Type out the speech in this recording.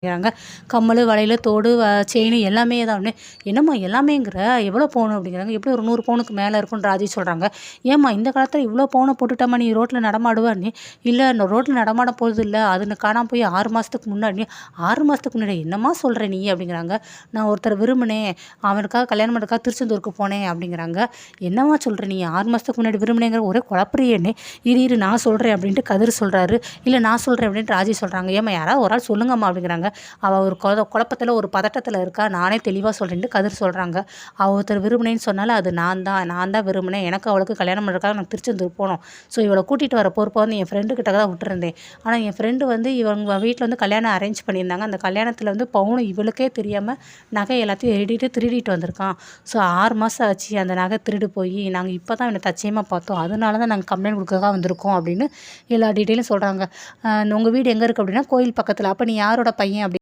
ங்கிறாங்க. கம்மல், வளையல், தோடு, செயின் எல்லாமே தான் அப்படின்னு. என்னம்மா எல்லாமேங்கிற? எவ்வளோ பவுனு? அப்படிங்கிறாங்க. எப்படி ஒரு 100 பவுனுக்கு மேல இருக்கும்ன்னு ராஜி சொல்றாங்க. ஏம்மா இந்த காலத்துல இவ்வளோ பவுன போட்டுட்டாம்மா நீ ரோட்ல நடமாடுவன்னு. இல்ல நான் ரோட்ல நடமாட போறதில்ல. அது காணாம போய் 6 மாசத்துக்கு முன்னாடி. 6 மாசத்துக்கு முன்னாடி என்னம்மா சொல்ற நீ? அப்படிங்கிறாங்க. நான் ஒருத்தர விரும்பினேன். அவனுக்காக கல்யாணம் பண்றதுக்காக திருச்செந்தூருக்கு போனேன் அப்படிங்கிறாங்க. என்னம்மா சொல்ற நீ? 6 மாசத்துக்கு முன்னாடி விரும்பினேங்கிற ஒரே குழப்புறியேன்னு. இரு நான் சொல்றேன் அப்படின்ட்டு கதிர் சொல்றாரு. இல்ல நான் சொல்றேன் அப்படின்ட்டு ராஜி சொல்றாங்க. ஏம்மா யாராவது ஒரு ஆள் சொல்லுங்கம்மா அப்படிங்கிறாங்க. அவள் ஒரு குழப்பத்தில் ஒரு பதட்டத்தில் இருக்கா. நானே தெளிவாக சொல்கிறேன்ட்டு கதிர் சொல்கிறாங்க. அவள் ஒருத்தர் விரும்பினேன்னு சொன்னால அது நான் தான் விரும்பினேன். எனக்கு அவளுக்கு கல்யாணம் பண்ணுறதுக்காக நான் திருச்செந்தூர் போனோம். ஸோ இவளை கூட்டிகிட்டு வர பொறுப்பை வந்து என் ஃப்ரெண்டு கிட்ட தான் விட்டுருந்தேன். ஆனால் என் ஃப்ரெண்டு வந்து இவங்க வீட்டில் வந்து கல்யாணம் அரேஞ்ச் பண்ணியிருந்தாங்க. அந்த கல்யாணத்தில் வந்து பவுன் இவளுக்கே தெரியாமல் நகை எல்லாத்தையும் திருடிட்டு வந்திருக்கான். ஸோ 6 மாதம் ஆச்சு அந்த நகை திருடு போய். நாங்கள் இப்போ தான் இவனை தச்சியமாக பார்த்தோம். அதனால தான் நாங்கள் கம்ப்ளைண்ட் கொடுக்கறதுக்காக வந்திருக்கோம் அப்படின்னு எல்லா டீட்டெயிலும் சொல்கிறாங்க. உங்கள் வீடு எங்கே இருக்குது அப்படின்னா கோயில் பக்கத்தில். அப்போ நீ யாரோட பையன்